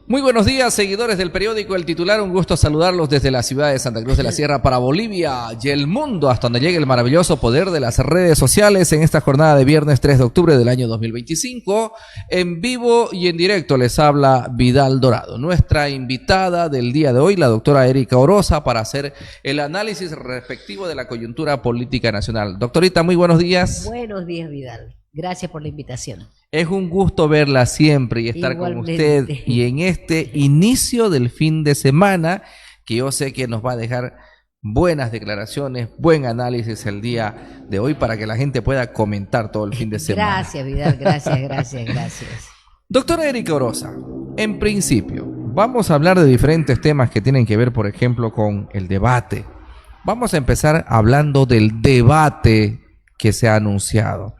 Muy buenos días, seguidores del periódico El Titular. Un gusto saludarlos desde la ciudad de Santa Cruz de la Sierra para Bolivia y el mundo, hasta donde llegue el maravilloso poder de las redes sociales en esta jornada de viernes 3 de octubre del año 2025. En vivo y en directo les habla Vidal Dorado, nuestra invitada del día de hoy, la doctora Erika Orosa, para hacer el análisis respectivo de la coyuntura política nacional. Doctorita, muy buenos días. Buenos días, Vidal. Gracias por la invitación. Es un gusto verla siempre y estar Igualmente con usted, y en este inicio del fin de semana, que yo sé que nos va a dejar buenas declaraciones, buen análisis el día de hoy para que la gente pueda comentar todo el fin de semana. Gracias, Vidal, gracias. Doctora Erika Orosa, en principio, vamos a hablar de diferentes temas que tienen que ver, por ejemplo, con el debate. Vamos a empezar hablando del debate que se ha anunciado.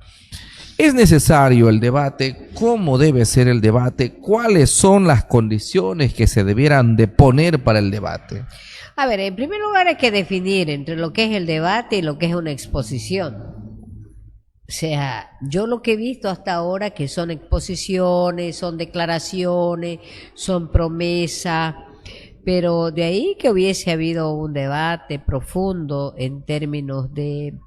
¿Es necesario el debate? ¿Cómo debe ser el debate? ¿Cuáles son las condiciones que se debieran de poner para el debate? A ver, en primer lugar hay que definir entre lo que es el debate y lo que es una exposición. O sea, yo lo que he visto hasta ahora que son exposiciones, son declaraciones, son promesas, pero de ahí que hubiese habido un debate profundo en términos de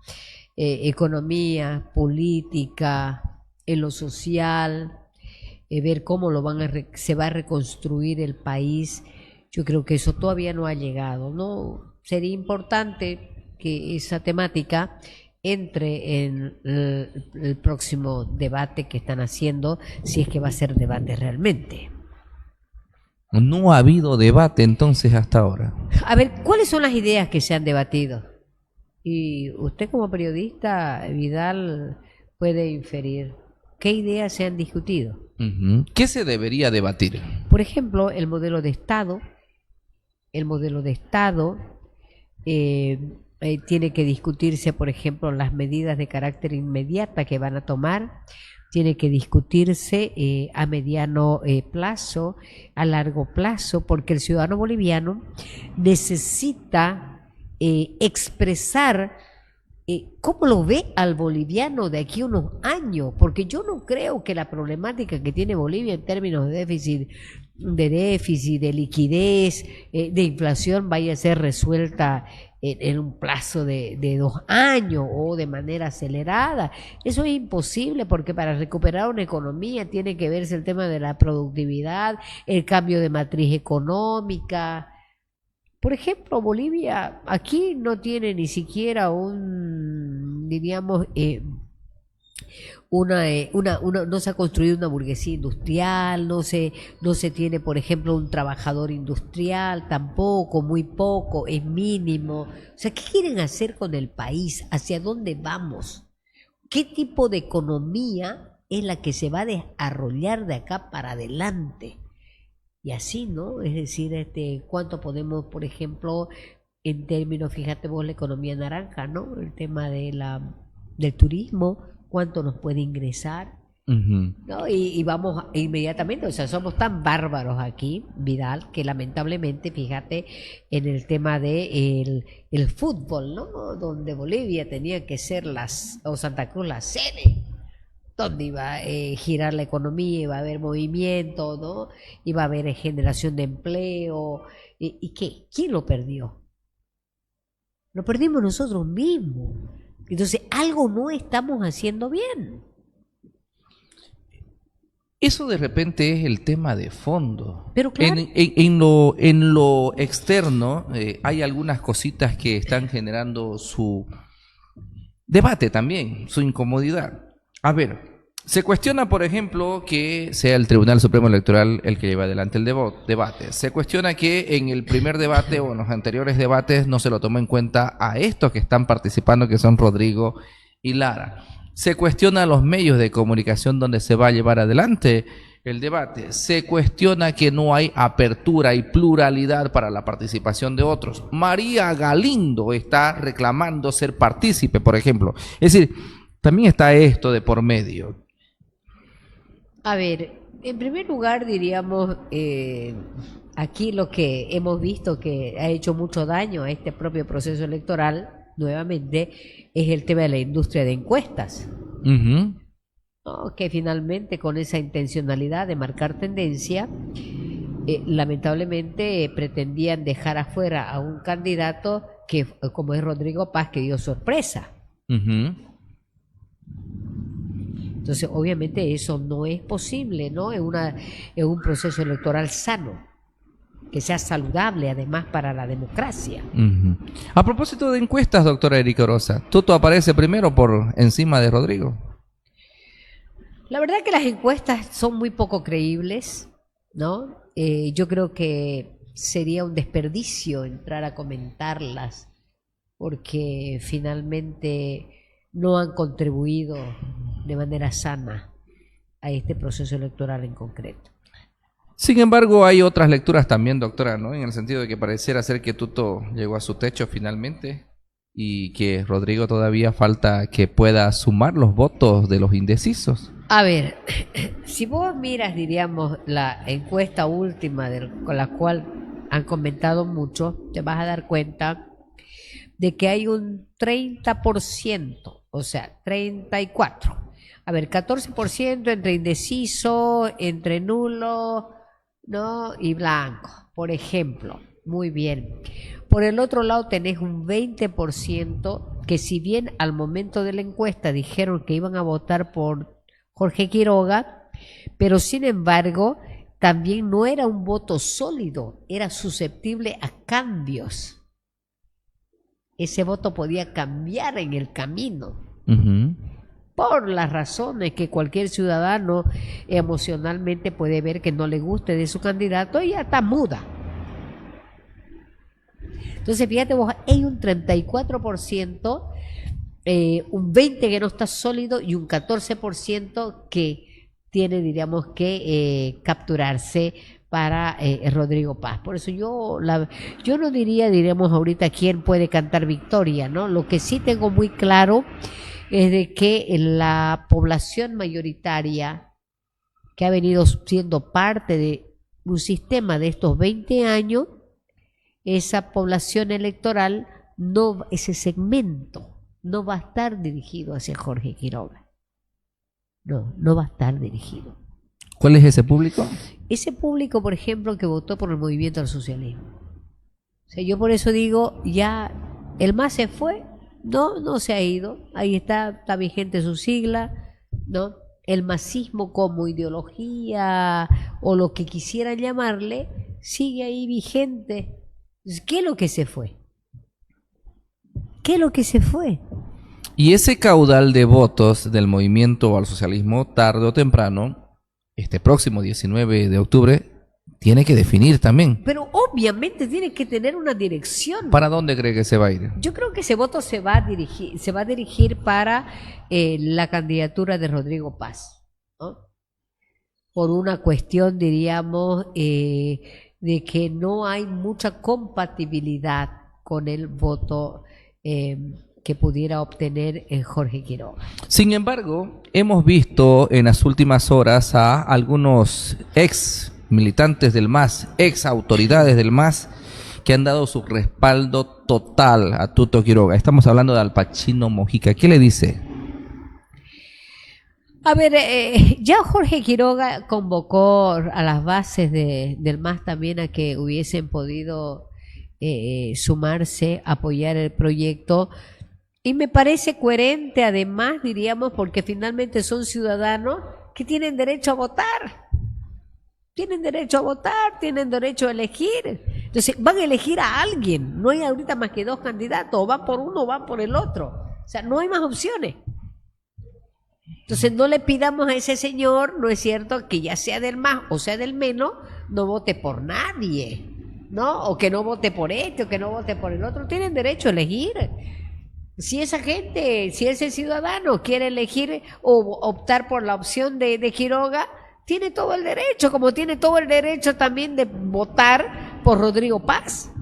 economía, política, en lo social, ver cómo se va a reconstruir el país. Yo creo que eso todavía no ha llegado, ¿no? Sería importante que esa temática entre en el próximo debate que están haciendo, si es que va a ser debate realmente. No ha habido debate entonces hasta ahora. A ver, ¿cuáles son las ideas que se han debatido? Y usted como periodista, Vidal, puede inferir qué ideas se han discutido. ¿Qué se debería debatir? Por ejemplo, el modelo de Estado. El modelo de Estado tiene que discutirse, por ejemplo, las medidas de carácter inmediata que van a tomar. Tiene que discutirse a mediano plazo, a largo plazo, porque el ciudadano boliviano necesita expresar cómo lo ve al boliviano de aquí a unos años, porque yo no creo que la problemática que tiene Bolivia en términos de déficit, de liquidez, de inflación vaya a ser resuelta en un plazo de 2 años o de manera acelerada. Eso es imposible, porque para recuperar una economía tiene que verse el tema de la productividad, el cambio de matriz económica. Por ejemplo, Bolivia aquí no tiene ni siquiera no se ha construido una burguesía industrial, no se tiene, por ejemplo, un trabajador industrial, tampoco, muy poco, es mínimo. O sea, ¿qué quieren hacer con el país? ¿Hacia dónde vamos? ¿Qué tipo de economía es la que se va a desarrollar de acá para adelante? Y así, ¿no? Es decir, cuánto podemos, por ejemplo, en términos, fíjate vos, la economía naranja, ¿no? El tema del turismo, cuánto nos puede ingresar, ¿no? Y vamos inmediatamente, o sea, somos tan bárbaros aquí, Vidal, que lamentablemente, fíjate, en el tema de el fútbol, ¿no? Donde Bolivia tenía que ser o Santa Cruz la sede, donde iba a girar la economía, iba a haber movimiento, ¿no? Iba a haber generación de empleo. ¿Y qué? ¿Quién lo perdió? Lo perdimos nosotros mismos. Entonces, algo no estamos haciendo bien. Eso de repente es el tema de fondo. Pero claro. En lo externo hay algunas cositas que están generando su debate también, su incomodidad. A ver, se cuestiona, por ejemplo, que sea el Tribunal Supremo Electoral el que lleve adelante el debate. Se cuestiona que en el primer debate o en los anteriores debates no se lo tomó en cuenta a estos que están participando, que son Rodrigo y Lara. Se cuestiona a los medios de comunicación donde se va a llevar adelante el debate. Se cuestiona que no hay apertura y pluralidad para la participación de otros. María Galindo está reclamando ser partícipe, por ejemplo. Es decir, también está esto de por medio. A ver, en primer lugar diríamos, aquí lo que hemos visto que ha hecho mucho daño a este propio proceso electoral, nuevamente, es el tema de la industria de encuestas. ¿No? Que finalmente con esa intencionalidad de marcar tendencia, lamentablemente pretendían dejar afuera a un candidato que, como es Rodrigo Paz, que dio sorpresa. Ujú. Entonces, obviamente eso no es posible, ¿no? En un proceso electoral sano, que sea saludable además para la democracia. Ujú. A propósito de encuestas, doctora Erika Orosa, ¿Tuto aparece primero por encima de Rodrigo? La verdad que las encuestas son muy poco creíbles, ¿no? Yo creo que sería un desperdicio entrar a comentarlas, porque finalmente no han contribuido de manera sana a este proceso electoral en concreto. Sin embargo, hay otras lecturas también, doctora, ¿no? En el sentido de que pareciera ser que Tuto llegó a su techo finalmente y que Rodrigo todavía falta que pueda sumar los votos de los indecisos. A ver, si vos miras, diríamos, la encuesta última con la cual han comentado mucho, te vas a dar cuenta de que hay un 30%, o sea, 34%. A ver, 14% entre indeciso, entre nulo, ¿no? Y blanco, por ejemplo. Muy bien. Por el otro lado tenés un 20% que, si bien al momento de la encuesta dijeron que iban a votar por Jorge Quiroga, pero sin embargo también no era un voto sólido, era susceptible a cambios. Ese voto podía cambiar en el camino. Ujú. Por las razones que cualquier ciudadano emocionalmente puede ver que no le guste de su candidato y hasta muda. Entonces, fíjate vos, hay un 34%, un 20% que no está sólido y un 14% que tiene, diríamos, que capturarse para Rodrigo Paz. Por eso yo no diría, diríamos ahorita, quién puede cantar victoria, ¿no? Lo que sí tengo muy claro es de que la población mayoritaria que ha venido siendo parte de un sistema de estos 20 años, esa población electoral, no, ese segmento no va a estar dirigido hacia Jorge Quiroga. No va a estar dirigido. ¿Cuál es ese público? Ese público, por ejemplo, que votó por el movimiento al socialismo. O sea, yo por eso digo, ya el MAS se fue, no se ha ido, ahí está vigente su sigla, ¿no? El masismo como ideología o lo que quisieran llamarle, sigue ahí vigente. ¿Qué es lo que se fue? ¿Qué es lo que se fue? Y ese caudal de votos del movimiento al socialismo, tarde o temprano, este próximo 19 de octubre, tiene que definir también. Pero obviamente tiene que tener una dirección. ¿Para dónde cree que se va a ir? Yo creo que ese voto se va a dirigir para la candidatura de Rodrigo Paz, ¿no? Por una cuestión, diríamos, de que no hay mucha compatibilidad con el voto que pudiera obtener Jorge Quiroga. Sin embargo, hemos visto en las últimas horas a algunos ex militantes del MAS, ex autoridades del MAS, que han dado su respaldo total a Tuto Quiroga. Estamos hablando de Alpachino Mojica. ¿Qué le dice? A ver, ya Jorge Quiroga convocó a las bases del MAS también a que hubiesen podido sumarse, apoyar el proyecto, y me parece coherente además, diríamos, porque finalmente son ciudadanos que tienen derecho a votar. Tienen derecho a votar, tienen derecho a elegir. Entonces van a elegir a alguien. No hay ahorita más que dos candidatos, o van por uno o van por el otro. O sea, no hay más opciones. Entonces no le pidamos a ese señor, ¿no es cierto?, que ya sea del más o sea del menos, no vote por nadie, ¿no? O que no vote por este o que no vote por el otro. Tienen derecho a elegir. Si esa gente, si ese ciudadano quiere elegir o optar por la opción de Quiroga, tiene todo el derecho, como tiene todo el derecho también de votar por Rodrigo Paz.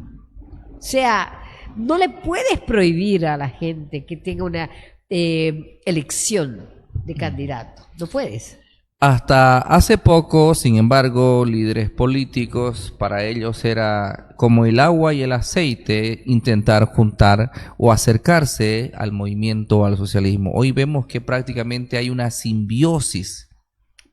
O sea, no le puedes prohibir a la gente que tenga una elección de candidato. No puedes. Hasta hace poco, sin embargo, líderes políticos, para ellos era como el agua y el aceite intentar juntar o acercarse al movimiento, al socialismo. Hoy vemos que prácticamente hay una simbiosis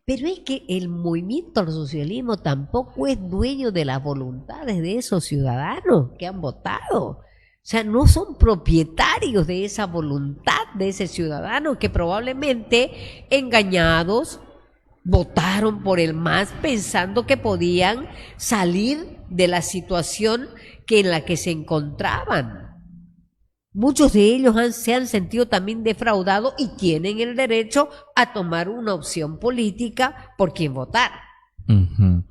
Pero es que el movimiento al socialismo tampoco es dueño de las voluntades de esos ciudadanos que han votado. O sea, no son propietarios de esa voluntad de ese ciudadano que probablemente engañados votaron por el MAS pensando que podían salir de la situación en la que se encontraban. Muchos de ellos se han sentido también defraudados y tienen el derecho a tomar una opción política por quien votar. Ujú.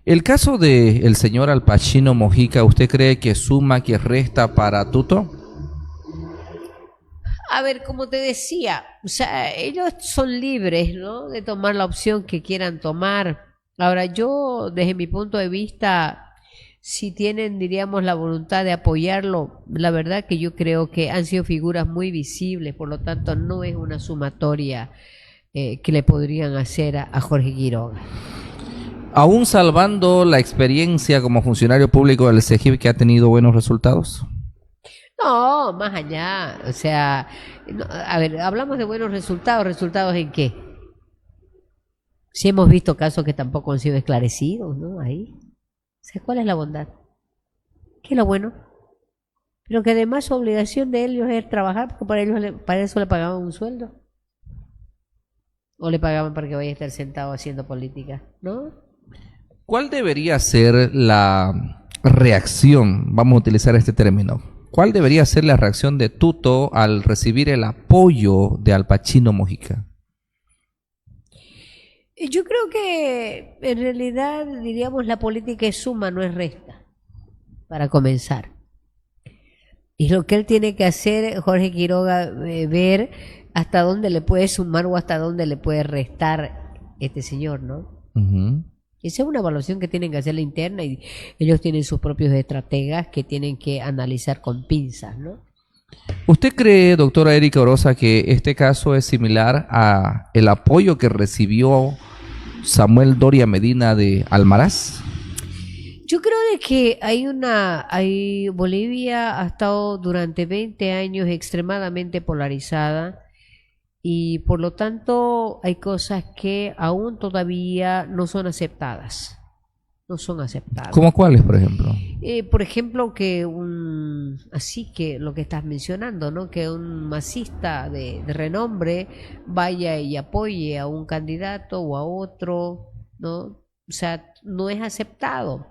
El caso del señor Al Pacino Mojica, ¿usted cree que suma, que resta para Tuto? A ver, como te decía, o sea, ellos son libres, ¿no?, de tomar la opción que quieran tomar. Ahora, yo, desde mi punto de vista, si tienen, diríamos, la voluntad de apoyarlo, la verdad que yo creo que han sido figuras muy visibles, por lo tanto no es una sumatoria que le podrían hacer a Jorge Quiroga. Aún salvando la experiencia como funcionario público del CEGIP, que ha tenido buenos resultados. No, más allá, o sea, a ver, hablamos de buenos resultados, ¿resultados en qué? Si hemos visto casos que tampoco han sido esclarecidos, ¿no? Ahí. O sea, ¿cuál es la bondad? ¿Qué es lo bueno? Pero que además su obligación de ellos es trabajar, porque para eso le pagaban un sueldo. O le pagaban para que vaya a estar sentado haciendo política, ¿no? ¿Cuál debería ser la reacción? Vamos a utilizar este término. ¿Cuál debería ser la reacción de Tuto al recibir el apoyo de Al Pacino Mojica? Yo creo que en realidad, diríamos, la política es suma, no es resta, para comenzar. Y lo que él tiene que hacer, Jorge Quiroga, ver hasta dónde le puede sumar o hasta dónde le puede restar este señor, ¿no? Uh-huh. Esa es una evaluación que tienen que hacer la interna y ellos tienen sus propios estrategas que tienen que analizar con pinzas, ¿no? ¿Usted cree, doctora Erika Oroza, que este caso es similar a el apoyo que recibió Samuel Doria Medina de Almaraz? Yo creo de que Bolivia ha estado durante 20 años extremadamente polarizada y por lo tanto hay cosas que aún todavía no son aceptadas. No son aceptadas. ¿Cómo cuáles, por ejemplo? Por ejemplo, así que lo que estás mencionando, ¿no? Que un masista de renombre vaya y apoye a un candidato o a otro, ¿no? O sea, no es aceptado,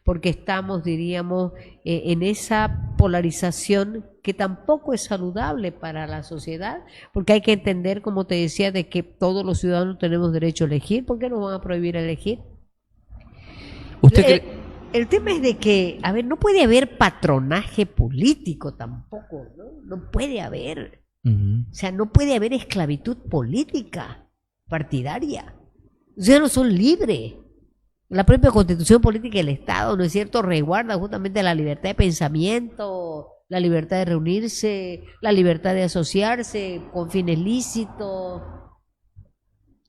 porque estamos, diríamos, en esa polarización que tampoco es saludable para la sociedad, porque hay que entender, como te decía, de que todos los ciudadanos tenemos derecho a elegir. ¿Por qué nos van a prohibir elegir? El tema es de que, a ver, no puede haber patronaje político tampoco, ¿no? No puede haber. Uh-huh. O sea, no puede haber esclavitud política, partidaria. Los ciudadanos son libres. La propia Constitución Política del Estado, ¿no es cierto?, resguarda justamente la libertad de pensamiento, la libertad de reunirse, la libertad de asociarse con fines lícitos.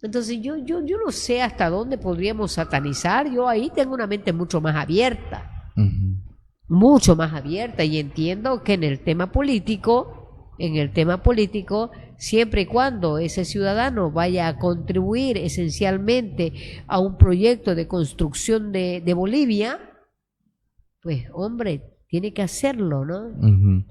Entonces yo no sé hasta dónde podríamos satanizar. Yo ahí tengo una mente mucho más abierta, mucho más abierta, y entiendo que en el tema político, siempre y cuando ese ciudadano vaya a contribuir esencialmente a un proyecto de construcción de Bolivia, pues hombre, tiene que hacerlo, ¿no? Uh-huh.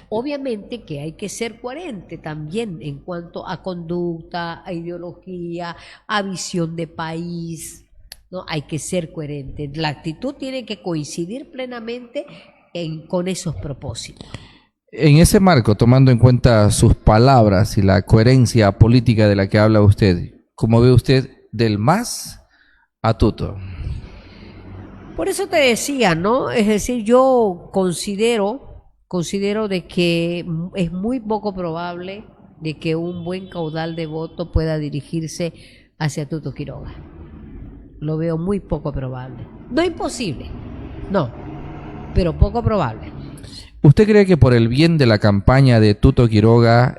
Obviamente que hay que ser coherente también en cuanto a conducta, a ideología, a visión de país, ¿no? Hay que ser coherente. La actitud tiene que coincidir plenamente con esos propósitos. En ese marco, tomando en cuenta sus palabras y la coherencia política de la que habla usted, ¿cómo ve usted del MAS a Tuto? Por eso te decía, ¿no? Es decir, yo considero de que es muy poco probable de que un buen caudal de voto pueda dirigirse hacia Tuto Quiroga. Lo veo muy poco probable. No imposible, no, pero poco probable. ¿Usted cree que por el bien de la campaña de Tuto Quiroga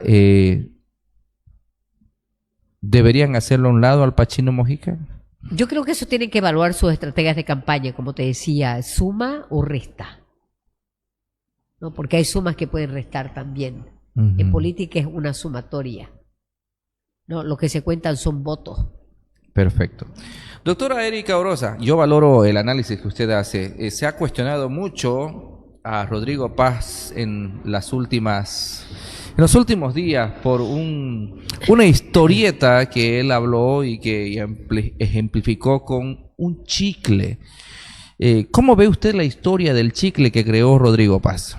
deberían hacerlo a un lado al Pacino Mojica? Yo creo que eso tienen que evaluar sus estrategias de campaña, como te decía, suma o resta, ¿no? Porque hay sumas que pueden restar también. En política es una sumatoria, ¿no? Lo que se cuentan son votos. Perfecto. Doctora Erika Oroza, yo valoro el análisis que usted hace. Se ha cuestionado mucho a Rodrigo Paz en los últimos días por una historieta que él habló y que ejemplificó con un chicle. ¿Cómo ve usted la historia del chicle que creó Rodrigo Paz?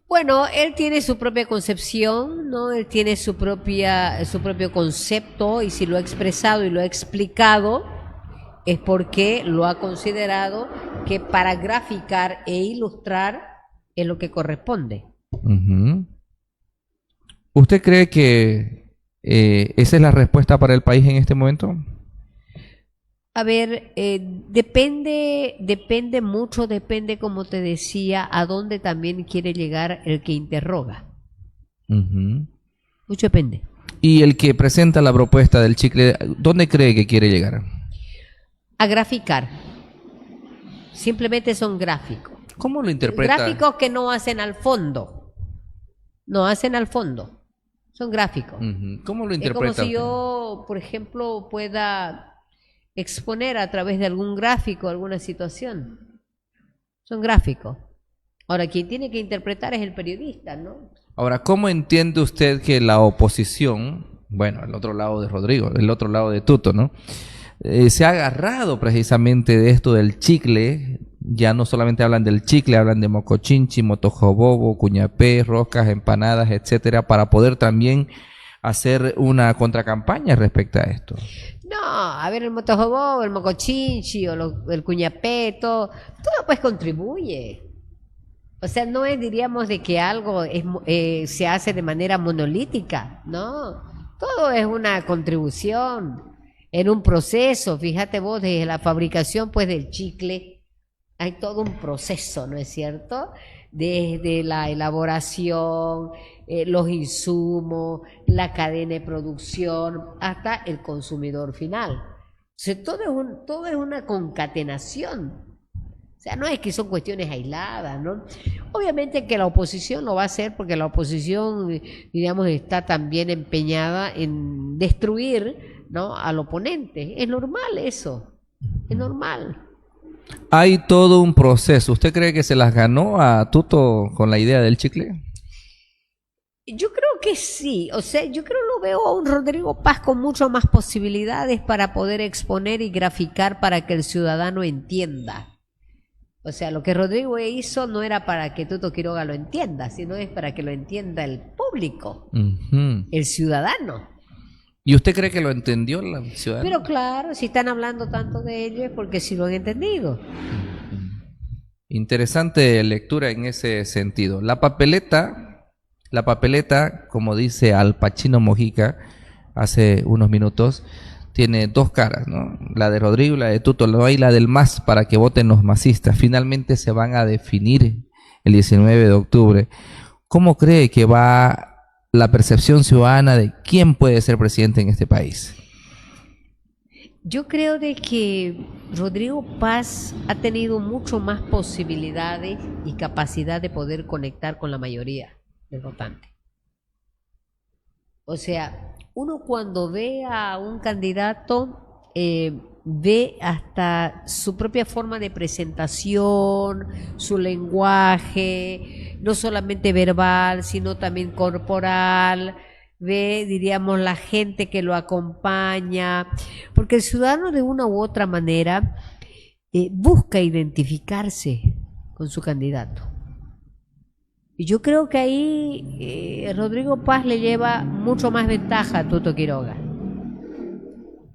Bueno, él tiene su propia concepción, ¿no? Él tiene su propio concepto, y si lo ha expresado y lo ha explicado es porque lo ha considerado que para graficar e ilustrar es lo que corresponde. Uh-huh. ¿Usted cree que esa es la respuesta para el país en este momento? A ver, depende mucho, como te decía, a dónde también quiere llegar el que interroga. Uh-huh. Mucho depende. Y el que presenta la propuesta del chicle, ¿dónde cree que quiere llegar? A graficar. Simplemente son gráficos. ¿Cómo lo interpreta? Gráficos que no hacen al fondo. No hacen al fondo. Son gráficos. Uh-huh. ¿Cómo lo interpreta? Es como si yo, por ejemplo, pueda exponer a través de algún gráfico alguna situación. Son gráficos. Ahora, quien tiene que interpretar es el periodista, ¿no? Ahora, ¿cómo entiende usted que la oposición, bueno, el otro lado de Rodrigo, el otro lado de Tuto, ¿no? Se ha agarrado precisamente de esto del chicle. Ya no solamente hablan del chicle, hablan de mocochinchi, motojobobo, cuñapé, roscas, empanadas, etcétera, para poder también hacer una contracampaña respecto a esto. No, a ver, el motojobobo, el mocochinchi o el cuñapé, todo pues contribuye. O sea, no es, diríamos, de que algo se hace de manera monolítica, no. Todo es una contribución en un proceso. Fíjate vos, desde la fabricación pues del chicle hay todo un proceso, ¿no es cierto? Desde la elaboración, los insumos, la cadena de producción, hasta el consumidor final. O sea, todo es una concatenación. O sea, no es que son cuestiones aisladas, ¿no? Obviamente que la oposición lo va a hacer porque la oposición, digamos, está también empeñada en destruir, ¿no?, al oponente. Es normal eso, es normal. Hay todo un proceso. ¿Usted cree que se las ganó a Tuto con la idea del chicle? Yo creo que sí. O sea, yo creo lo veo a un Rodrigo Paz con mucho más posibilidades para poder exponer y graficar para que el ciudadano entienda. O sea, lo que Rodrigo hizo no era para que Tuto Quiroga lo entienda, sino es para que lo entienda el público, Uh-huh. el ciudadano. ¿Y usted cree que lo entendió la ciudadana? Pero claro, si están hablando tanto de ello es porque sí lo han entendido. Interesante lectura en ese sentido. La papeleta, como dice Al Pacino Mojica hace unos minutos, tiene dos caras, ¿no? La de Rodrigo y la de Tuto. No hay la del MAS para que voten los masistas. Finalmente se van a definir el 19 de octubre. ¿Cómo cree que va la percepción ciudadana de quién puede ser presidente en este país? Yo creo de que Rodrigo Paz ha tenido mucho más posibilidades y capacidad de poder conectar con la mayoría del votante. O sea, uno cuando ve a un candidato ve hasta su propia forma de presentación, su lenguaje, no solamente verbal, sino también corporal. Ve, diríamos, la gente que lo acompaña, porque el ciudadano de una u otra manera busca identificarse con su candidato. Y yo creo que ahí Rodrigo Paz le lleva mucho más ventaja a Tuto Quiroga.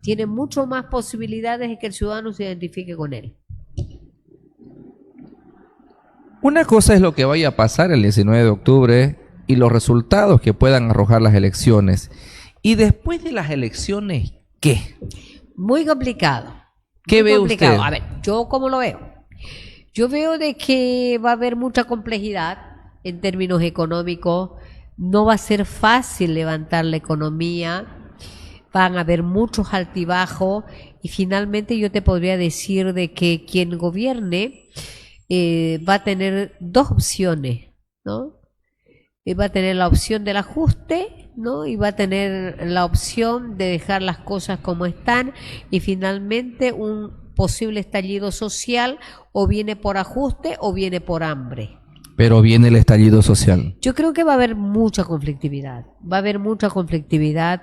Tiene mucho más posibilidades de que el ciudadano se identifique con él. Una cosa es lo que vaya a pasar el 19 de octubre y los resultados que puedan arrojar las elecciones. Y después de las elecciones, ¿qué? Muy complicado. ¿Qué muy ve complicado. usted? A ver, ¿yo cómo lo veo? Yo veo de que va a haber mucha complejidad en términos económicos. No va a ser fácil levantar la economía. Van a haber muchos altibajos. Y finalmente yo te podría decir de que quien gobierne va a tener dos opciones, ¿no? va a tener la opción del ajuste, ¿no? Y va a tener la opción de dejar las cosas como están, y finalmente un posible estallido social o viene por ajuste o viene por hambre. Pero viene el estallido social. Yo creo que va a haber mucha conflictividad,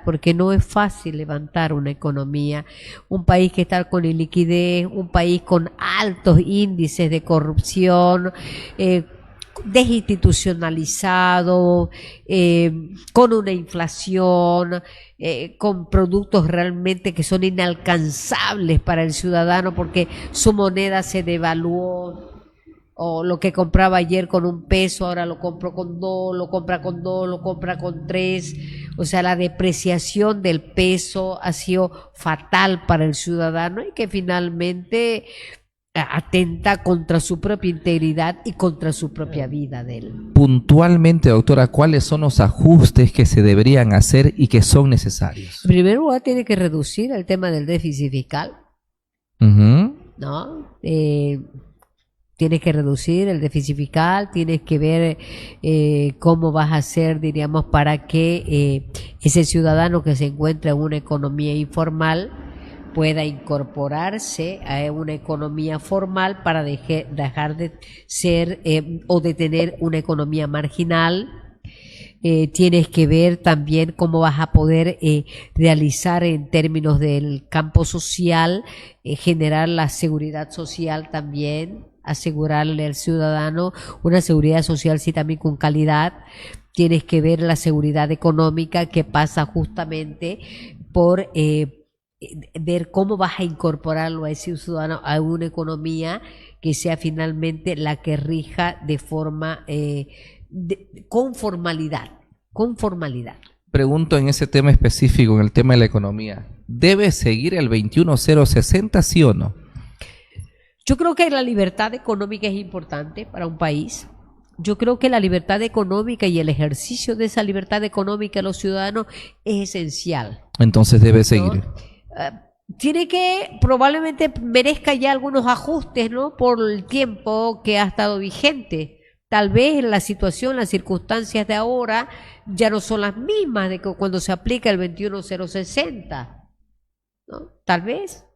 porque no es fácil levantar una economía, un país que está con iliquidez, un país con altos índices de corrupción, desinstitucionalizado, con una inflación, con productos realmente que son inalcanzables para el ciudadano porque su moneda se devaluó. O lo que compraba ayer con 1 peso, ahora lo compro con 2, lo compra con 2, lo compra con 3. O sea, la depreciación del peso ha sido fatal para el ciudadano y que finalmente atenta contra su propia integridad y contra su propia vida de él. Puntualmente, doctora, ¿cuáles son los ajustes que se deberían hacer y que son necesarios? En primer lugar, tiene que reducir el tema del déficit fiscal, ¿no? Tienes que reducir el déficit fiscal, tienes que ver cómo vas a hacer, diríamos, para que ese ciudadano que se encuentra en una economía informal pueda incorporarse a una economía formal para dejar de ser o de tener una economía marginal. Tienes que ver también cómo vas a poder realizar en términos del campo social, generar la seguridad social también, asegurarle al ciudadano una seguridad social sí también con calidad. Tienes que ver la seguridad económica que pasa justamente por ver cómo vas a incorporarlo a ese ciudadano a una economía que sea finalmente la que rija de forma con formalidad. Pregunto en ese tema específico, en el tema de la economía, ¿debe seguir el 21060, sí o no? Yo creo que la libertad económica es importante para un país. Yo creo que la libertad económica y el ejercicio de esa libertad económica de los ciudadanos es esencial. Entonces debe seguir. ¿No? Tiene que, probablemente merezca ya algunos ajustes, ¿no? Por el tiempo que ha estado vigente. Tal vez la situación, las circunstancias de ahora ya no son las mismas de que cuando se aplica el 21060, ¿no? Tal vez.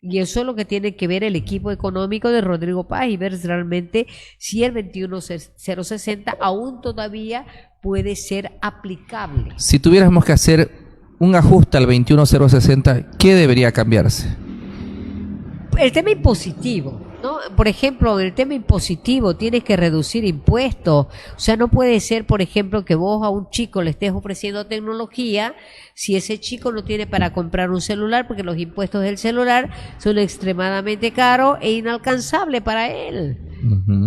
Y eso es lo que tiene que ver el equipo económico de Rodrigo Paz y ver realmente si el 21060 aún todavía puede ser aplicable. Si tuviéramos que hacer un ajuste al 21060, ¿qué debería cambiarse? El tema impositivo, ¿no? Por ejemplo, en el tema impositivo tienes que reducir impuestos. O sea, no puede ser, por ejemplo, que vos a un chico le estés ofreciendo tecnología si ese chico no tiene para comprar un celular, porque los impuestos del celular son extremadamente caros e inalcanzables para él.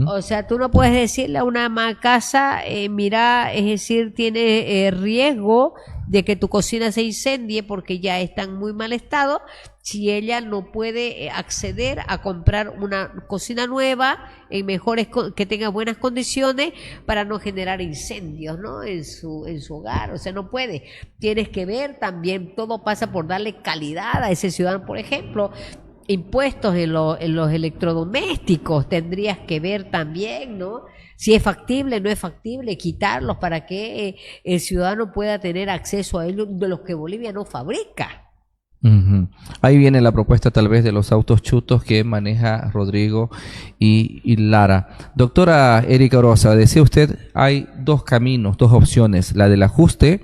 O sea, tú no puedes decirle a una ama casa, mira, es decir, tiene riesgo de que tu cocina se incendie porque ya está en muy mal estado, si ella no puede acceder a comprar una cocina nueva en que tenga buenas condiciones para no generar incendios, ¿no? en su hogar. O sea, no puede. Tienes que ver también, todo pasa por darle calidad a ese ciudadano. Por ejemplo, impuestos en los electrodomésticos tendrías que ver también, ¿no? Si es factible, no es factible, quitarlos para que el ciudadano pueda tener acceso a ellos, de los que Bolivia no fabrica. Ahí viene la propuesta tal vez de los autos chutos que maneja Rodrigo y Lara. Doctora Erika Orosa, decía usted, hay 2 caminos, 2 opciones, la del ajuste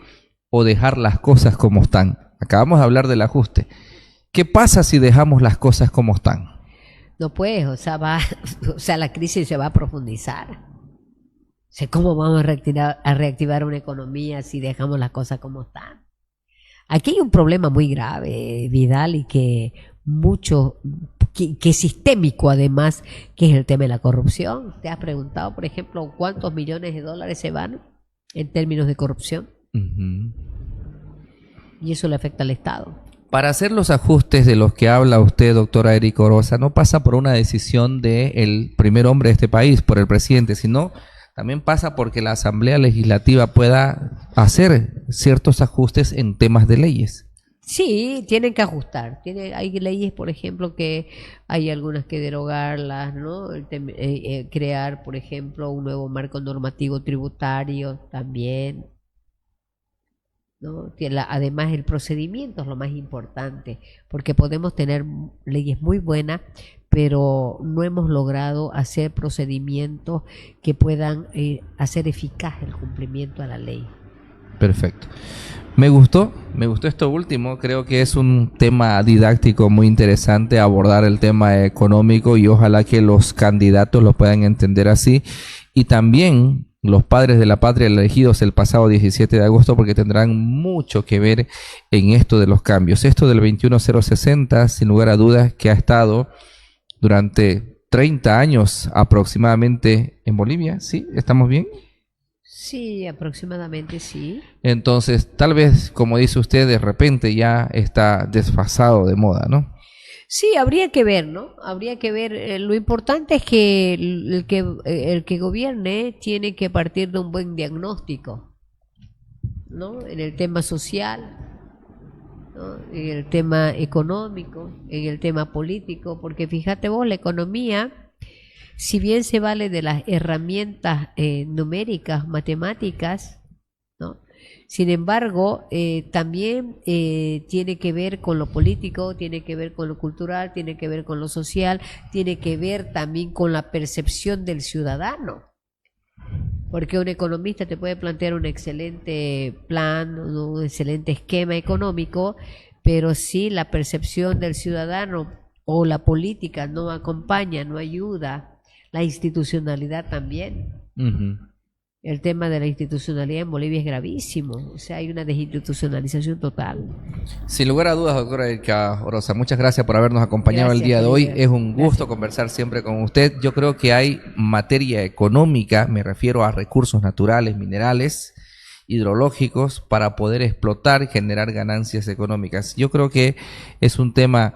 o dejar las cosas como están. Acabamos de hablar del ajuste. ¿Qué pasa si dejamos las cosas como están? No pues, o sea, la crisis se va a profundizar. O sea, ¿cómo vamos a reactivar una economía si dejamos las cosas como están? Aquí hay un problema muy grave, Vidal, y que es sistémico además, que es el tema de la corrupción. ¿Te has preguntado, por ejemplo, cuántos millones de dólares se van en términos de corrupción? Y eso le afecta al Estado. Para hacer los ajustes de los que habla usted, doctora Erika Orosa, no pasa por una decisión del primer hombre de este país, por el presidente, sino también pasa porque la Asamblea Legislativa pueda hacer ciertos ajustes en temas de leyes. Sí, tienen que ajustar. Hay leyes, por ejemplo, que hay algunas que derogarlas, ¿no? Crear, por ejemplo, un nuevo marco normativo tributario también, ¿no? Además, el procedimiento es lo más importante, porque podemos tener leyes muy buenas, pero no hemos logrado hacer procedimientos que puedan hacer eficaz el cumplimiento a la ley. Perfecto. Me gustó esto último, creo que es un tema didáctico muy interesante abordar el tema económico y ojalá que los candidatos lo puedan entender así y también los padres de la patria elegidos el pasado 17 de agosto porque tendrán mucho que ver en esto de los cambios. Esto del 21060, sin lugar a dudas, que ha estado durante 30 años aproximadamente en Bolivia, ¿sí? ¿Estamos bien? Sí, aproximadamente sí. Entonces, tal vez, como dice usted, de repente ya está desfasado de moda, ¿no? Sí, habría que ver, ¿no? Habría que ver. Lo importante es que el que gobierne tiene que partir de un buen diagnóstico, ¿no? En el tema social, ¿no? En el tema económico, en el tema político, porque fíjate vos, la economía, si bien se vale de las herramientas numéricas, matemáticas, ¿no? Sin embargo, también tiene que ver con lo político, tiene que ver con lo cultural, tiene que ver con lo social, tiene que ver también con la percepción del ciudadano. Porque un economista te puede plantear un excelente plan, un excelente esquema económico, pero si la percepción del ciudadano o la política no acompaña, no ayuda, la institucionalidad también. Uh-huh. El tema de la institucionalidad en Bolivia es gravísimo, o sea, hay una desinstitucionalización total. Sin lugar a dudas, doctora Erika Orosa, muchas gracias por habernos acompañado el día de hoy. Es un gusto conversar siempre con usted. Yo creo que hay materia económica, me refiero a recursos naturales, minerales, hidrológicos, para poder explotar y generar ganancias económicas. Yo creo que es un tema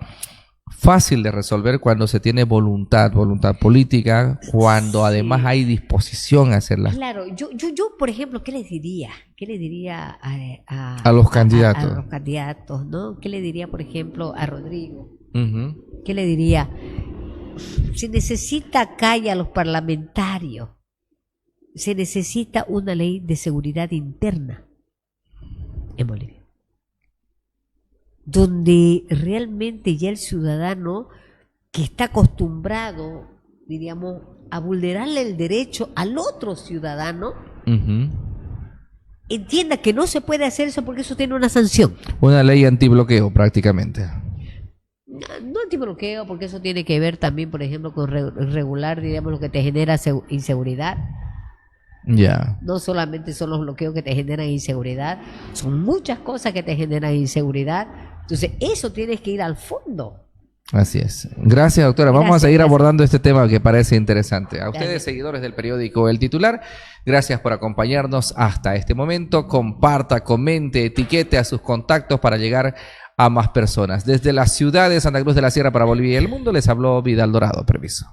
fácil de resolver cuando se tiene voluntad política, cuando además hay disposición a hacerlas. Claro, yo, por ejemplo, ¿qué les diría? ¿Qué le diría a los candidatos? A los candidatos, ¿no? ¿Qué le diría, por ejemplo, a Rodrigo? Uh-huh. ¿Qué le diría? Se necesita calle a los parlamentarios, se necesita una ley de seguridad interna en Bolivia, donde realmente ya el ciudadano que está acostumbrado, diríamos, a vulnerarle el derecho al otro ciudadano, uh-huh, entienda que no se puede hacer eso porque eso tiene una sanción. Una ley antibloqueo prácticamente. No antibloqueo, porque eso tiene que ver también, por ejemplo, con regular, diríamos, lo que te genera inseguridad. Ya. Yeah. No solamente son los bloqueos que te generan inseguridad, son muchas cosas que te generan inseguridad. Entonces, eso tienes que ir al fondo. Así es. Gracias, doctora. Vamos a seguir abordando este tema que parece interesante. A ustedes, seguidores del periódico El Titular, gracias por acompañarnos hasta este momento. Comparta, comente, etiquete a sus contactos para llegar a más personas. Desde la ciudad de Santa Cruz de la Sierra para Bolivia y el mundo, les habló Vidal Dorado. Permiso.